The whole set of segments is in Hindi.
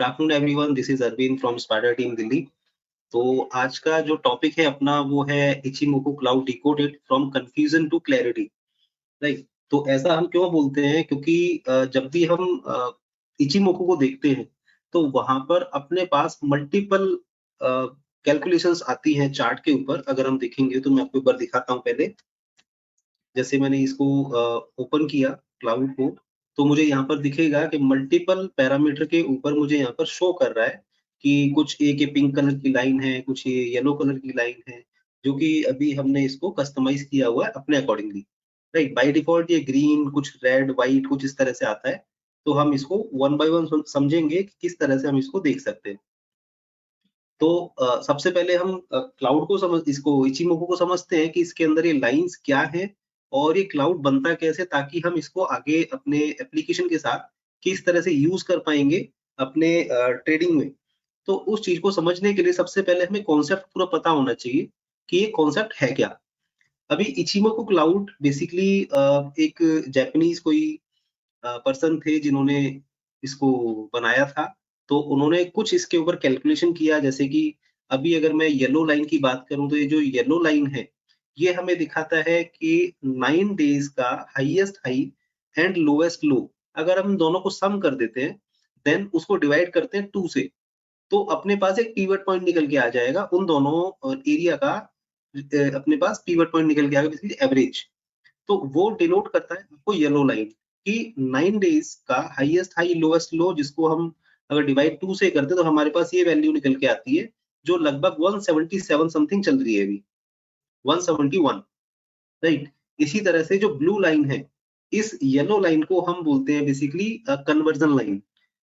Good afternoon everyone, this is Arvind from spider team Delhi. तो आज का जो टॉपिक है अपना वो है Ichimoku cloud decoded from confusion to clarity. Right. तो ऐसा हम क्यों बोलते हैं, क्योंकि जब भी हम इचिमोकू को देखते हैं तो वहां पर अपने पास मल्टीपल कैलकुलेशंस आती हैं चार्ट के ऊपर। अगर हम देखेंगे तो मैं आपको एक बार दिखाता हूँ। पहले जैसे मैंने इसको ओपन किया क्लाउड को, तो मुझे यहाँ पर दिखेगा कि मल्टीपल पैरामीटर के ऊपर मुझे यहाँ पर शो कर रहा है कि कुछ एक ये पिंक कलर की लाइन है, कुछ ये येलो कलर की लाइन है, जो कि अभी हमने इसको कस्टमाइज किया हुआ है अपने अकॉर्डिंगली। राइट। बाय डिफॉल्ट ये ग्रीन, कुछ रेड, व्हाइट, कुछ इस तरह से आता है। तो हम इसको वन बाय वन समझेंगे कि किस तरह से हम इसको देख सकते हैं। तो सबसे पहले हम क्लाउड को समझ इसको इचिमोकू को समझते हैं कि इसके अंदर ये लाइंस क्या है और ये क्लाउड बनता कैसे, ताकि हम इसको आगे अपने एप्लीकेशन के साथ किस तरह से यूज कर पाएंगे अपने ट्रेडिंग में। तो उस चीज को समझने के लिए सबसे पहले हमें कॉन्सेप्ट पूरा पता होना चाहिए कि ये कॉन्सेप्ट है क्या। अभी इचिमोकू क्लाउड बेसिकली एक जापानीज कोई पर्सन थे जिन्होंने इसको बनाया था। तो उन्होंने कुछ इसके ऊपर कैलकुलेशन किया, जैसे कि अभी अगर मैं येलो लाइन की बात करूं तो ये जो येलो लाइन है ये हमें दिखाता है कि 9 डेज का हाईएस्ट हाई एंड लोएस्ट लो अगर हम दोनों को सम कर देते हैं, देन उसको डिवाइड करते हैं 2 से, तो अपने पास एक पीवट पॉइंट निकल के आ जाएगा उन दोनों एरिया का। अपने पास पीवट पॉइंट निकल के आएगा, बेसिकली एवरेज। तो वो डिनोट करता है आपको येलो लाइन कि 9 डेज का हाईएस्ट हाई लोएस्ट लो, जिसको हम अगर डिवाइड 2 से करते हैं तो हमारे पास ये वैल्यू निकल के आती है, जो लगभग 177 समथिंग चल रही है अभी, 171। राइट। इसी तरह से जो ब्लू लाइन है, इस येलो लाइन को हम बोलते हैं बेसिकली कन्वर्जन लाइन।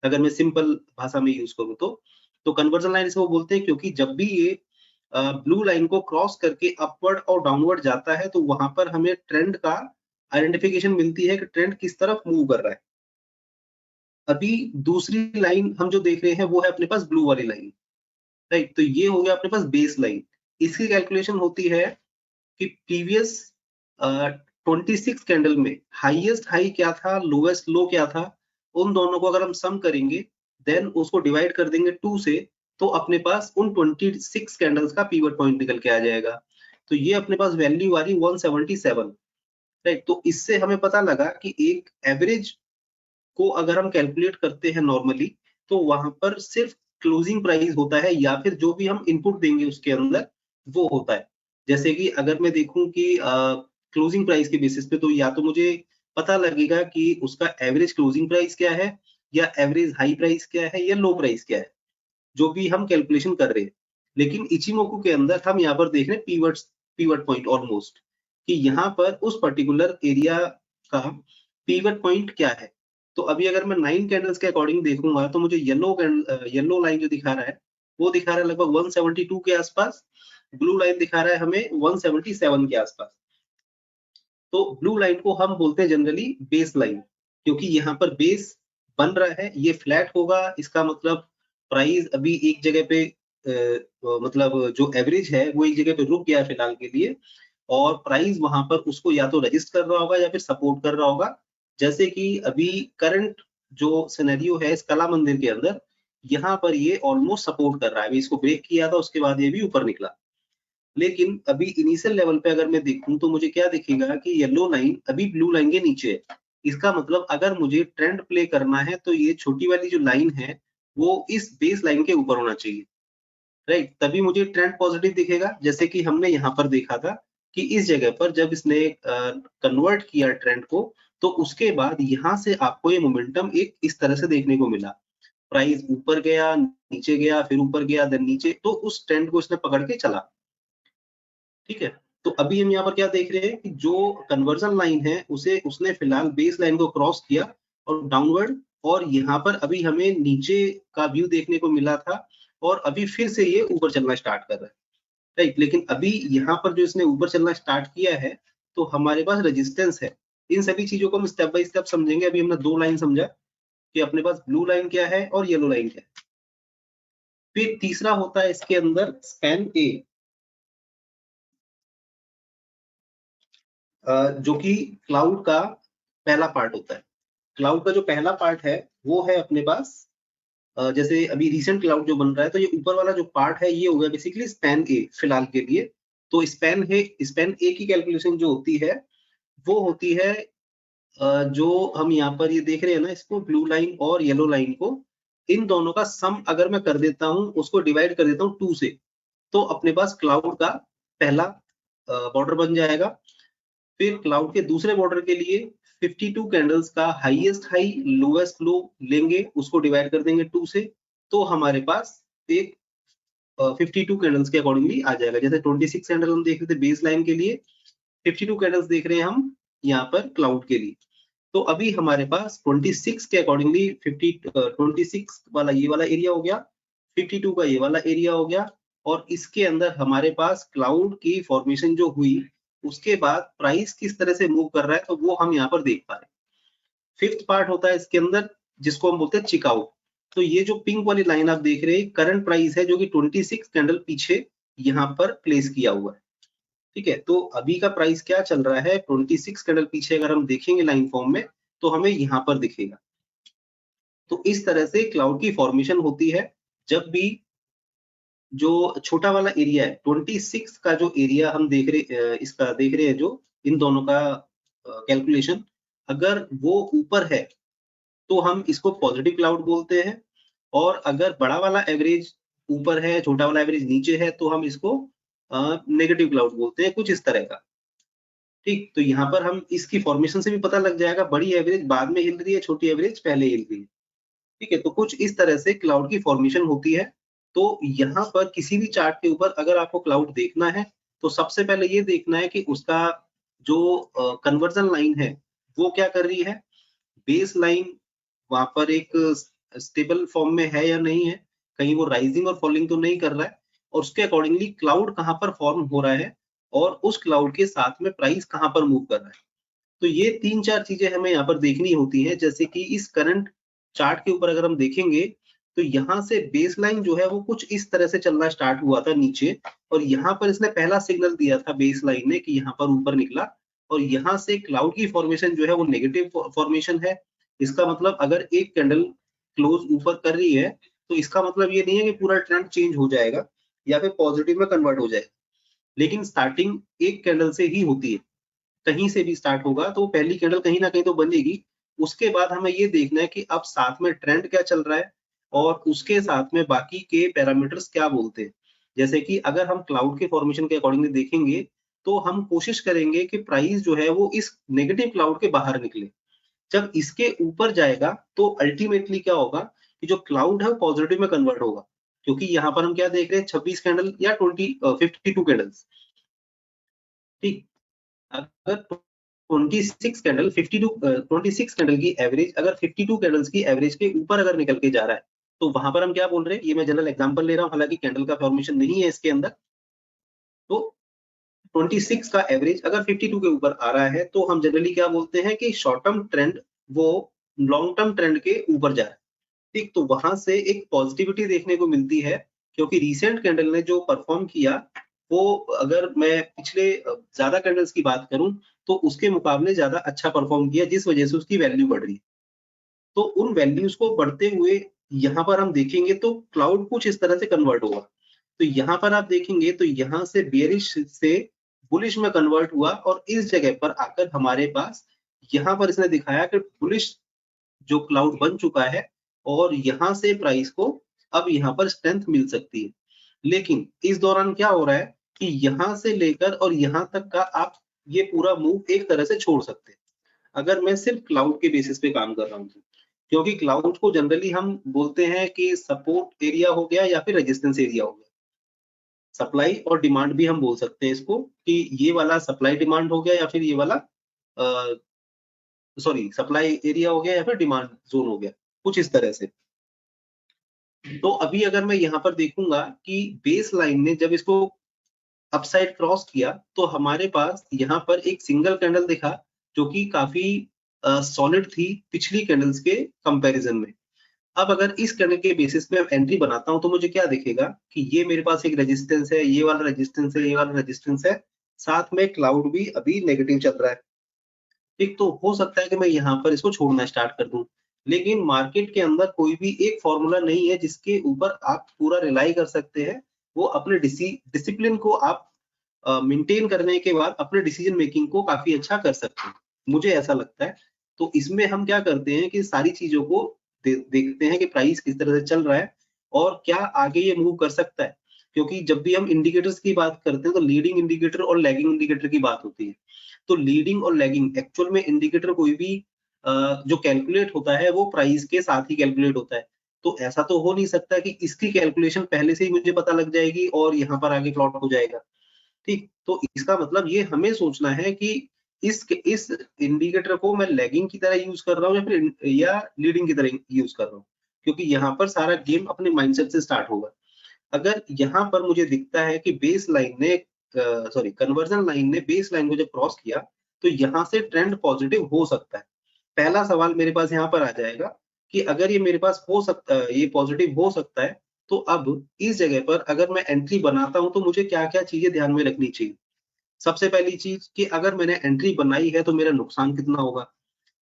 अगर मैं सिंपल भाषा में यूज करूँ तो कन्वर्जन लाइन इसको बोलते हैं, क्योंकि जब भी ये ब्लू लाइन को क्रॉस करके अपवर्ड और डाउनवर्ड जाता है तो वहां पर हमें ट्रेंड का आइडेंटिफिकेशन मिलती है कि ट्रेंड किस तरफ मूव कर रहा है। अभी दूसरी लाइन हम जो देख रहे हैं वो है अपने पास ब्लू वाली लाइन। राइट। तो ये हो गया अपने पास बेस लाइन। इसकी कैलकुलेशन होती है कि प्रीवियस 26 कैंडल में हाईएस्ट हाई क्या था, लोएस्ट लो क्या था, उन दोनों को अगर हम सम करेंगे, देन उसको डिवाइड कर देंगे 2 से, तो अपने पास उन 26 कैंडल्स का पीवट पॉइंट निकल के आ जाएगा। तो ये अपने पास वैल्यू आ रही 177। राइट। तो इससे हमें पता लगा कि एक एवरेज को अगर हम कैलकुलेट करते हैं नॉर्मली, तो वहां पर सिर्फ क्लोजिंग प्राइस होता है या फिर जो भी हम इनपुट देंगे उसके अंदर वो होता है। जैसे कि अगर मैं देखूं कि क्लोजिंग प्राइस के बेसिस पे, तो या तो मुझे पता लगेगा कि उसका एवरेज क्लोजिंग प्राइस क्या है, या एवरेज हाई प्राइस क्या है, या लो प्राइस क्या है, जो भी हम कैलकुलेशन कर रहे हैं। लेकिन इचिमोकू के अंदर हम यहाँ पर देख रहे हैं पीवट पॉइंट ऑलमोस्ट, कि यहाँ पर उस पर्टिकुलर एरिया का पीवट पॉइंट क्या है। तो अभी अगर मैं 9 कैंडल्स के अकॉर्डिंग देखूंगा तो मुझे येलो लाइन जो दिखा रहा है वो दिखा रहा है लगभग 172 के आसपास। ब्लू लाइन दिखा रहा है हमें 177 के आसपास। तो ब्लू लाइन को हम बोलते हैं जनरली बेस लाइन, क्योंकि यहाँ पर बेस बन रहा है, ये फ्लैट होगा, इसका मतलब प्राइस अभी एक जगह पे मतलब जो एवरेज है वो एक जगह पे रुक गया है फिलहाल के लिए, और प्राइस वहां पर उसको या तो रजिस्ट कर रहा होगा या फिर सपोर्ट कर रहा होगा। जैसे कि अभी करंट जो सिनेरियो है इस कला मंदिर के अंदर, यहाँ पर ये ऑलमोस्ट सपोर्ट कर रहा है। अभी इसको ब्रेक किया था, उसके बाद ये भी ऊपर निकला। लेकिन अभी इनिशियल लेवल पे अगर मैं देखूं तो मुझे क्या दिखेगा कि येलो लाइन अभी ब्लू लाइन के नीचे है। इसका मतलब अगर मुझे ट्रेंड प्ले करना है तो ये छोटी वाली जो लाइन है वो इस बेस लाइन के ऊपर होना चाहिए। राइट। तभी मुझे ट्रेंड पॉजिटिव दिखेगा, जैसे कि हमने यहाँ पर देखा था कि इस जगह पर जब इसने कन्वर्ट किया ट्रेंड को, तो उसके बाद यहाँ से आपको ये मोमेंटम एक इस तरह से देखने को मिला। प्राइस ऊपर गया, नीचे गया, फिर ऊपर गया, देन नीचे, तो उस ट्रेंड को इसने पकड़ के चला। ठीक है। तो अभी हम यहाँ पर क्या देख रहे हैं कि जो कन्वर्जन लाइन है उसे उसने फिलहाल बेस लाइन को क्रॉस किया और डाउनवर्ड, और यहाँ पर अभी हमें नीचे का व्यू देखने को मिला था, और अभी फिर से ये ऊपर चलना स्टार्ट कर रहा है। राइट। लेकिन अभी यहाँ पर जो इसने ऊपर चलना स्टार्ट किया है तो हमारे पास रेजिस्टेंस है। इन सभी चीजों को हम स्टेप बाय स्टेप समझेंगे। अभी हमने 2 लाइन समझा कि अपने पास ब्लू लाइन क्या है और येलो लाइन क्या है। फिर तीसरा होता है इसके अंदर स्पैन ए, जो कि क्लाउड का पहला पार्ट होता है। क्लाउड का जो पहला पार्ट है वो है अपने पास जैसे अभी रिसेंट क्लाउड जो बन रहा है, तो ये ऊपर वाला जो पार्ट है ये हो गया बेसिकली स्पैन ए फिलहाल के लिए। तो स्पैन ए की कैलकुलेशन जो होती है वो होती है जो हम यहाँ पर ये देख रहे हैं ना, इसको ब्लू लाइन और येलो लाइन को, इन दोनों का सम अगर मैं कर देता हूँ, उसको डिवाइड कर देता हूँ 2 से, तो अपने पास क्लाउड का पहला बॉर्डर बन जाएगा। फिर क्लाउड के दूसरे बॉर्डर के लिए 52 कैंडल्स का हाईएस्ट हाई लोएस्ट लो लेंगे, उसको डिवाइड कर देंगे 2 से, तो हमारे पास एक 52 कैंडल्स के अकॉर्डिंगली आ जाएगा। जैसे 26 कैंडल हम देख रहे थे बेस लाइन के लिए, 52 कैंडल्स देख रहे हैं हम यहाँ पर क्लाउड के लिए। तो अभी हमारे पास 26 के अकॉर्डिंगली 26 वाला ये वाला एरिया हो गया, 52 का ये वाला एरिया हो गया, और इसके अंदर हमारे पास क्लाउड की फॉर्मेशन जो हुई, उसके बाद प्राइस किस तरह से मूव कर रहा है, तो वो हम यहाँ पर देख पा रहे हैं। फिफ्थ पार्ट होता है इसके अंदर जिसको हम बोलते हैं चिकआउट। तो ये जो पिंक वाली लाइन आप देख रहे हैं करंट प्राइस है, जो कि 26 कैंडल पीछे यहाँ पर प्लेस किया हुआ है। ठीक है, तो अभी का प्राइस क्या चल रहा है, 26 कैंडल पीछे अगर हम देखेंगे लाइन फॉर्म में, तो हमें यहाँ पर दिखेगा। तो इस तरह से क्लाउड की फॉर्मेशन होती है जब भी जो छोटा वाला एरिया है 26 का जो एरिया हम देख रहे इसका देख रहे हैं, जो इन दोनों का कैलकुलेशन अगर वो ऊपर है तो हम इसको पॉजिटिव क्लाउड बोलते हैं, और अगर बड़ा वाला एवरेज ऊपर है छोटा वाला एवरेज नीचे है तो हम इसको नेगेटिव क्लाउड बोलते हैं, कुछ इस तरह का। ठीक, तो यहाँ पर हम इसकी फॉर्मेशन से भी पता लग जाएगा, बड़ी एवरेज बाद में हिल रही है, छोटी एवरेज पहले हिल रही है। ठीक है, तो कुछ इस तरह से क्लाउड की फॉर्मेशन होती है। तो यहाँ पर किसी भी चार्ट के ऊपर अगर आपको क्लाउड देखना है, तो सबसे पहले ये देखना है कि उसका जो कन्वर्जन लाइन है वो क्या कर रही है, बेस लाइन वहां पर एक स्टेबल फॉर्म में है या नहीं है, कहीं वो राइजिंग और फॉलिंग तो नहीं कर रहा है, और उसके अकॉर्डिंगली क्लाउड कहाँ पर फॉर्म हो रहा है, और उस क्लाउड के साथ में प्राइस कहाँ पर मूव कर रहा है। तो ये 3-4 चीजें हमें यहाँ पर देखनी होती है। जैसे कि इस करंट चार्ट के ऊपर अगर हम देखेंगे, तो यहाँ से बेस लाइन जो है वो कुछ इस तरह से चलना स्टार्ट हुआ था नीचे, और यहाँ पर इसने पहला सिग्नल दिया था बेस लाइन ने कि यहाँ पर ऊपर निकला, और यहाँ से क्लाउड की फॉर्मेशन जो है वो नेगेटिव फॉर्मेशन है। इसका मतलब अगर एक कैंडल क्लोज ऊपर कर रही है, तो इसका मतलब ये नहीं है कि पूरा ट्रेंड चेंज हो जाएगा या फिर पॉजिटिव में कन्वर्ट हो जाएगा, लेकिन स्टार्टिंग एक कैंडल से ही होती है। कहीं से भी स्टार्ट होगा तो पहली कैंडल कहीं ना कहीं तो बनेगी। उसके बाद हमें ये देखना है कि अब साथ में ट्रेंड क्या चल रहा है, और उसके साथ में बाकी के पैरामीटर्स क्या बोलते हैं। जैसे कि अगर हम क्लाउड के फॉर्मेशन के अकॉर्डिंगली देखेंगे, तो हम कोशिश करेंगे कि प्राइस जो है वो इस नेगेटिव क्लाउड के बाहर निकले। जब इसके ऊपर जाएगा तो अल्टीमेटली क्या होगा कि जो क्लाउड है वो पॉजिटिव में कन्वर्ट होगा, क्योंकि यहाँ पर हम क्या देख रहे हैं 26 कैंडल या 52 कैंडल्स। ठीक, अगर 26 कैंडल 52 26 कैंडल की एवरेज अगर 52 कैंडल्स की एवरेज के ऊपर अगर निकल के जा रहा है, तो वहां पर हम क्या बोल रहे हैं, ये मैं जनरल एग्जांपल ले रहा हूँ, हालांकि कैंडल का फॉर्मेशन नहीं है इसके अंदर। तो 26 का एवरेज अगर 52 के ऊपर आ रहा है, तो हम जनरली क्या बोलते हैं कि शॉर्ट टर्म ट्रेंड वो लॉन्ग टर्म ट्रेंड के ऊपर जा रहा है। ठीक, तो वहां से एक पॉजिटिविटी देखने को मिलती है, क्योंकि रिसेंट कैंडल ने जो परफॉर्म किया, वो अगर मैं पिछले ज्यादा कैंडल्स की बात करूं, तो उसके मुकाबले ज्यादा अच्छा परफॉर्म किया, जिस वजह से उसकी वैल्यू बढ़ रही है। तो उन वैल्यूज को बढ़ते हुए यहाँ पर हम देखेंगे तो क्लाउड कुछ इस तरह से कन्वर्ट होगा। तो यहाँ पर आप देखेंगे तो यहाँ से बेरिश से बुलिश में कन्वर्ट हुआ, और इस जगह पर आकर हमारे पास यहाँ पर इसने दिखाया कि बुलिश जो क्लाउड बन चुका है, और यहाँ से प्राइस को अब यहाँ पर स्ट्रेंथ मिल सकती है। लेकिन इस दौरान क्या हो रहा है कि यहाँ से लेकर और यहाँ तक का आप ये पूरा मूव एक तरह से छोड़ सकते हैं, अगर मैं सिर्फ क्लाउड के बेसिस पे काम कर रहा हूँ। क्योंकि क्लाउड को जनरली हम बोलते हैं कि सपोर्ट एरिया हो गया या फिर रेजिस्टेंस एरिया हो गया। सप्लाई और डिमांड भी हम बोल सकते हैं इसको, कि ये वाला सप्लाई डिमांड हो गया या फिर ये वाला सॉरी सप्लाई एरिया हो गया या फिर डिमांड जोन हो गया, कुछ इस तरह से। तो अभी अगर मैं यहाँ पर देखूंगा कि बेस लाइन ने जब इसको अपसाइड क्रॉस किया, तो हमारे पास यहाँ पर एक सिंगल कैंडल दिखा, जो कि काफी सॉलिड थी पिछली कैंडल्स के कंपैरिजन में। अब अगर इस कैंडल के बेसिस पे एंट्री बनाता हूं, तो मुझे क्या दिखेगा कि ये मेरे पास एक रेजिस्टेंस है, ये वाला रेजिस्टेंस है, ये वाला रेजिस्टेंस है, साथ में क्लाउड भी अभी नेगेटिव चल रहा है। ठीक, तो हो सकता है कि मैं यहाँ पर इसको छोड़ना स्टार्ट कर दूं, लेकिन मार्केट के अंदर कोई भी एक फॉर्मूला नहीं है जिसके ऊपर आप पूरा रिलाई कर सकते हैं। वो अपने डिसिप्लिन को आप मेंटेन करने के बाद अपने डिसीजन मेकिंग को काफ़ी अच्छा कर सकते हैं। मुझे ऐसा लगता है। तो इसमें हम क्या करते हैं कि सारी चीज़ों को देखते हैं कि प्राइस किस तरह से चल रहा है और क्या आगे ये मूव कर सकता है। क्योंकि जब भी हम इंडिकेटर्स की बात करते हैं तो लीडिंग इंडिकेटर और लैगिंग इंडिकेटर की बात होती है। तो लीडिंग और लैगिंग एक्चुअल में इंडिकेटर कोई भी जो कैलकुलेट होता है वो प्राइस के साथ ही कैलकुलेट होता है। तो ऐसा तो हो नहीं सकता कि इसकी कैलकुलेशन पहले से ही मुझे पता लग जाएगी और यहाँ पर आगे प्लॉट हो जाएगा। ठीक? तो इसका मतलब ये हमें सोचना है कि इस इंडिकेटर को मैं लैगिंग की तरह यूज़ कर रहा हूँ या लीडिंग की तरह यूज़ कर रहा हूँ। क्योंकि यहाँ पर सारा गेम अपने माइंडसेट से स्टार्ट होगा। अगर यहाँ पर मुझे दिखता है कि बेस लाइन ने कन्वर्जन लाइन ने बेस लाइन को जब क्रॉस किया, तो यहाँ से ट्रेंड पॉजिटिव हो सकता है। पहला सवाल मेरे पास यहाँ पर आ जाएगा कि अगर ये मेरे पास ये पॉजिटिव हो सकता है, तो अब इस जगह पर अगर मैं एंट्री बनाता हूँ, तो मुझे क्या-क्या चीज़ें ध्यान में रखनी चाहिए? सबसे पहली चीज़ कि अगर मैंने एंट्री बनाई है, तो मेरा नुकसान कितना होगा?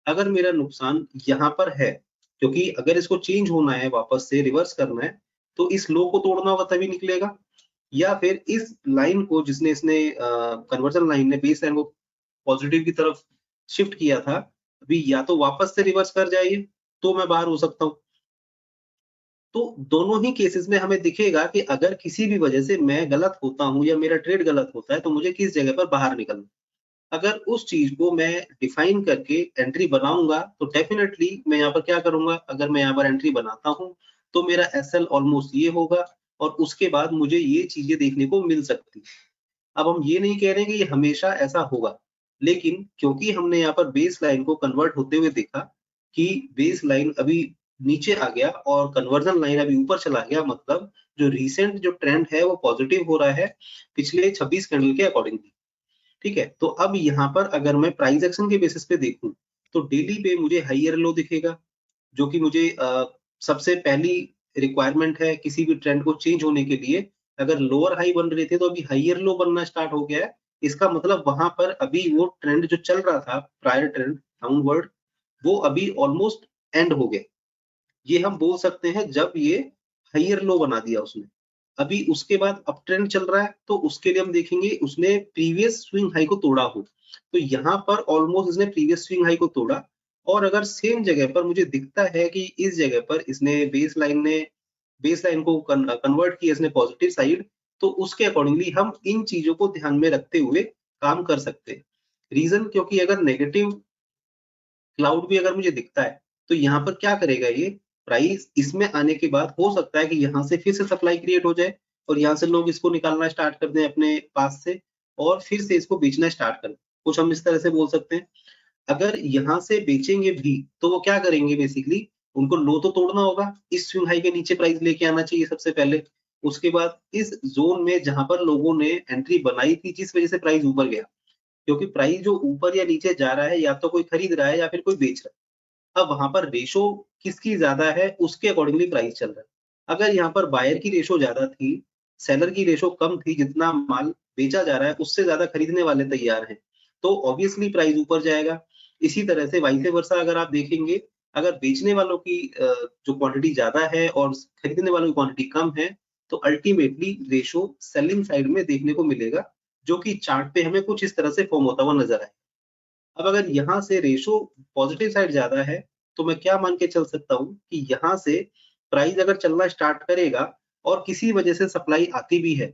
अगर मेरा नुकसान यहाँ पर है, क्योंकि अगर इसको चेंज होना है, वापस से रिवर्स करना है, तो इस लो को तोड़ना होगा तभी निकलेगा या फिर इस लाइन को जिसने इसने कन्वर्जन लाइन ने बेस लाइन को पॉजिटिव की तरफ शिफ्ट किया था, अभी या तो वापस से रिवर्स कर जाए ये, तो मैं बाहर हो सकता हूँ। तो दोनों ही केसेस में हमें दिखेगा कि अगर किसी भी वजह से मैं गलत होता हूँ या मेरा ट्रेड गलत होता है, तो मुझे किस जगह पर बाहर निकलना है। अगर उस चीज़ को मैं डिफाइन करके एंट्री बनाऊँगा, तो डेफिनिटली मैं यहाँ पर क्या करूँगा, अगर मैं यहाँ पर एंट्री बनाता हूँ, तो मेरा एसएल ऑलमोस्ट ये होगा और उसके बाद मुझे ये चीज़ें देखने को मिल सकती हैं। अब हम ये नहीं कह रहे हैं कि ये हमेशा ऐसा होगा, लेकिन क्योंकि हमने यहाँ पर बेस लाइन को कन्वर्ट होते हुए देखा कि बेस लाइन अभी नीचे आ गया और कन्वर्जन लाइन अभी ऊपर चला गया, मतलब जो रिसेंट जो ट्रेंड है वो पॉजिटिव हो रहा है पिछले 26 कैंडल के अकॉर्डिंगली। ठीक है? तो अब यहाँ पर अगर मैं प्राइस एक्शन के बेसिस पे देखूँ, तो डेली पे मुझे हायर लो दिखेगा, जो कि मुझे सबसे पहली रिक्वायरमेंट है किसी भी ट्रेंड को चेंज होने के लिए। अगर लोअर हाई बन रहे थे, तो अभी हायर लो बनना स्टार्ट हो गया है। इसका मतलब वहाँ पर अभी वो ट्रेंड जो चल रहा था, प्रायर ट्रेंड डाउनवर्ड, वो अभी ऑलमोस्ट एंड हो गया। ये हम बोल सकते हैं जब ये हायर लो बना दिया उसने। अभी उसके बाद अप ट्रेंड चल रहा है, तो उसके लिए हम देखेंगे उसने प्रीवियस स्विंग हाई को तोड़ा हो। तो यहाँ पर ऑलमोस्ट इसने प्रीवियस स्विंग हाई को तोड़ा और अगर सेम जगह पर मुझे दिखता है कि इस जगह पर इसने बेस लाइन को कन्वर्ट किया इसने पॉजिटिव साइड, तो उसके अकॉर्डिंगली हम इन चीज़ों को ध्यान में रखते हुए काम कर सकते हैं। रीज़न क्योंकि अगर नेगेटिव क्लाउड भी अगर मुझे दिखता है, तो यहाँ पर क्या करेगा ये, प्राइस इसमें आने के बाद हो सकता है कि यहाँ से फिर से सप्लाई क्रिएट हो जाए और यहाँ से लोग इसको निकालना स्टार्ट कर दें अपने पास से और फिर से इसको बेचना स्टार्ट कर दें। कुछ हम इस तरह से बोल सकते हैं। अगर यहाँ से बेचेंगे भी, तो वो क्या करेंगे बेसिकली, उनको लो तो तोड़ना होगा, इस स्विंग हाई के नीचे प्राइस लेके आना चाहिए सबसे पहले। उसके बाद इस ज़ोन में जहाँ पर लोगों ने एंट्री बनाई थी, जिस वजह से प्राइस ऊपर गया, क्योंकि प्राइस जो ऊपर या नीचे जा रहा है, या तो कोई खरीद रहा है या फिर कोई बेच रहा है। अब वहाँ पर रेशो किसकी ज़्यादा है, उसके अकॉर्डिंगली प्राइस चल रहा है। अगर यहाँ पर बायर की रेशो ज़्यादा थी, सेलर की रेशो कम थी, जितना माल बेचा जा रहा है, उससे ज़्यादा खरीदने वाले तैयार हैं, तो ऑब्वियसली प्राइस ऊपर जाएगा। इसी तरह से वाइस वर्सा अगर आप देखेंगे, अगर बेचने वालों की जो क्वांटिटी ज़्यादा है और खरीदने वालों की क्वांटिटी कम है, तो अल्टीमेटली रेशो सेलिंग साइड में देखने को मिलेगा, जो कि चार्ट पे हमें कुछ इस तरह से फॉर्म होता हुआ नज़र आए। अब अगर यहाँ से रेशो पॉजिटिव साइड ज़्यादा है, तो मैं क्या मान के चल सकता हूँ कि यहाँ से प्राइस अगर चलना स्टार्ट करेगा और किसी वजह से सप्लाई आती भी है,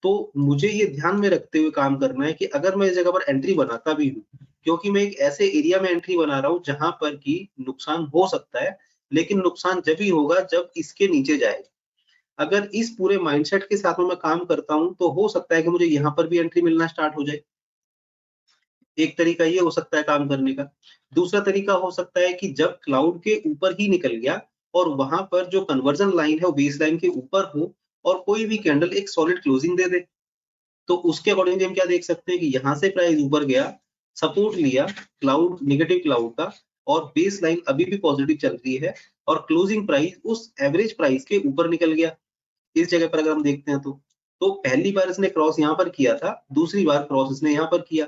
तो मुझे ये ध्यान में रखते हुए काम करना है कि अगर मैं इस जगह पर एंट्री बनाता भी हूँ, क्योंकि मैं एक ऐसे एरिया में एंट्री बना रहा हूँ जहाँ पर कि नुकसान हो सकता है, लेकिन नुकसान जब ही होगा जब इसके नीचे जाएगा। अगर इस पूरे माइंडसेट के साथ में मैं काम करता हूँ, तो हो सकता है कि मुझे यहाँ पर भी एंट्री मिलना स्टार्ट हो जाए। एक तरीका ये हो सकता है काम करने का। दूसरा तरीका हो सकता है कि जब क्लाउड के ऊपर ही निकल गया और वहाँ पर जो कन्वर्जन लाइन है वो बेस लाइन के ऊपर हो और कोई भी कैंडल एक सॉलिड क्लोजिंग दे दे। तो उसके अकॉर्डिंगली हम क्या देख सकते हैं कि यहाँ से प्राइस ऊपर गया, सपोर्ट लिया क्लाउड नेगेटिव क्लाउड का और बेस लाइन अभी भी पॉजिटिव चल रही है और क्लोजिंग प्राइस उस एवरेज प्राइस के ऊपर निकल गया। इस जगह पर अगर हम देखते हैं तो पहली बार इसने क्रॉस यहाँ पर किया था, दूसरी बार क्रॉस इसने यहाँ पर किया।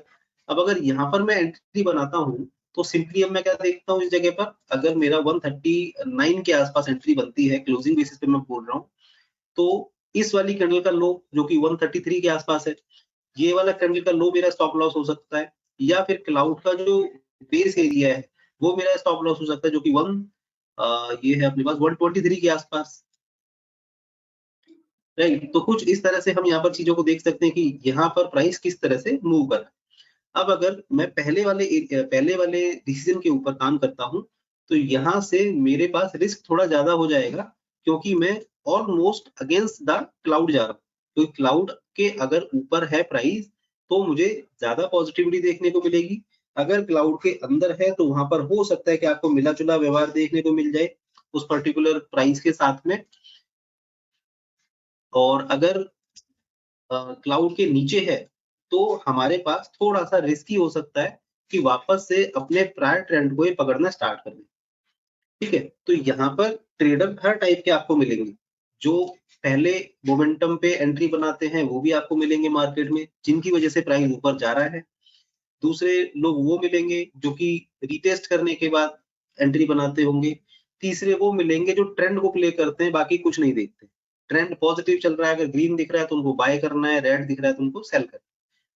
अब अगर यहाँ पर मैं एंट्री बनाता हूँ, तो सिंपली अब मैं क्या देखता हूँ इस जगह पर, अगर मेरा 139 के आसपास एंट्री बनती है, क्लोजिंग बेसिस पे मैं बोल रहा हूँ, तो इस वाली कैंडल का लो जो कि 133 के आसपास है, ये वाला कैंडल का लो मेरा स्टॉप लॉस हो सकता है, या फिर क्लाउड का जो बेस एरिया है वो मेरा स्टॉप लॉस हो सकता है, जो कि ये है अपने पास 123 के आसपास, राइट। तो कुछ इस तरह से हम यहाँ पर चीजों को देख सकते हैं कि यहाँ पर प्राइस किस तरह से मूव कर रहा है। अब अगर मैं पहले वाले डिसीजन के ऊपर काम करता हूँ, तो यहाँ से मेरे पास रिस्क थोड़ा ज्यादा हो जाएगा, क्योंकि मैं ऑलमोस्ट अगेंस्ट द क्लाउड जा रहा हूँ। तो क्लाउड के अगर ऊपर है प्राइस, तो मुझे ज्यादा पॉजिटिविटी देखने को मिलेगी। अगर क्लाउड के अंदर है, तो वहां पर हो सकता है कि आपको मिला जुला व्यवहार देखने को मिल जाए उस पर्टिकुलर प्राइस के साथ में। और अगर क्लाउड के नीचे है, तो हमारे पास थोड़ा-सा रिस्की हो सकता है कि वापस से अपने प्रायर ट्रेंड को ये पकड़ना स्टार्ट कर दें। ठीक है? तो यहाँ पर ट्रेडर हर टाइप के आपको मिलेंगे। जो पहले मोमेंटम पे एंट्री बनाते हैं, वो भी आपको मिलेंगे मार्केट में, जिनकी वजह से प्राइस ऊपर जा रहा है। दूसरे लोग वो मिलेंगे जो कि रिटेस्ट करने के बाद एंट्री बनाते होंगे। तीसरे वो मिलेंगे जो ट्रेंड को प्ले करते हैं, बाकी कुछ नहीं देखते। ट्रेंड पॉजिटिव चल रहा है, अगर ग्रीन दिख रहा है तो उनको बाय करना है, रेड दिख रहा है तो उनको सेल करना है।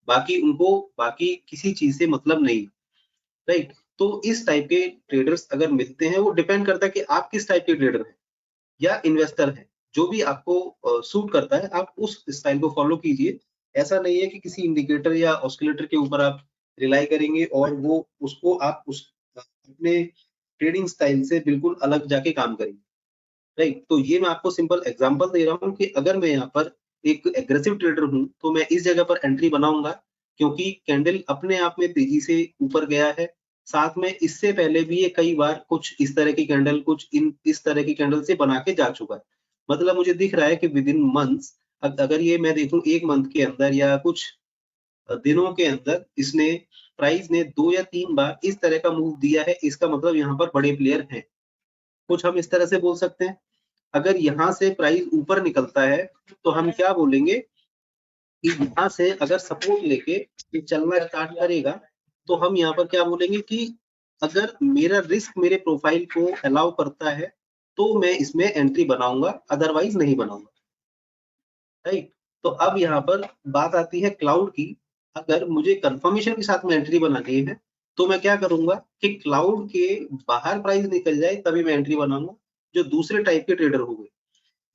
बाकी किसी चीज से मतलब नहीं, राइट। तो इस टाइप के ट्रेडर्स अगर मिलते हैं, वो डिपेंड करता है कि आप किस टाइप के ट्रेडर हैं या इन्वेस्टर हैं। जो भी आपको सूट करता है, आप उस स्टाइल को फॉलो कीजिए। ऐसा नहीं है कि किसी इंडिकेटर या ऑस्किलेटर के ऊपर आप रिलाई करेंगे और वो उसको आप उस अपने ट्रेडिंग स्टाइल से बिल्कुल अलग जाके काम करेंगे, राइट। तो ये मैं आपको सिंपल एग्जांपल दे रहा हूँ कि अगर मैं यहाँ पर एक एग्रेसिव ट्रेडर हूँ, तो मैं इस जगह पर एंट्री बनाऊंगा, क्योंकि कैंडल अपने आप में तेजी से ऊपर गया है। साथ में इससे पहले भी ये कई बार कुछ इस तरह की कैंडल, कुछ इस तरह की कैंडल से बना के जा चुका है। मतलब मुझे दिख रहा है कि विद इन मंथ्स, अगर ये मैं देखूं एक मंथ के अंदर या कुछ दिनों के अंदर, इसने प्राइस ने 2 या 3 बार इस तरह का मूव दिया है, इसका मतलब यहाँ पर बड़े प्लेयर हैं। कुछ हम इस तरह से बोल सकते हैं। अगर यहाँ से प्राइस ऊपर निकलता है, तो हम क्या बोलेंगे कि यहाँ से अगर सपोर्ट लेके ये चलना स्टार्ट करेगा, तो हम यहाँ पर क्या बोलेंगे कि अगर मेरा रिस्क मेरे प्रोफाइल को अलाउ करता है, तो मैं इसमें एंट्री बनाऊंगा, अदरवाइज नहीं बनाऊंगा, राइट। तो अब यहाँ पर बात आती है क्लाउड की। अगर मुझे कंफर्मेशन के साथ में एंट्री बनानी है, तो मैं क्या करूंगा कि क्लाउड के बाहर प्राइस निकल जाए तभी मैं एंट्री बनाऊंगा। जो दूसरे टाइप के ट्रेडर हो गए,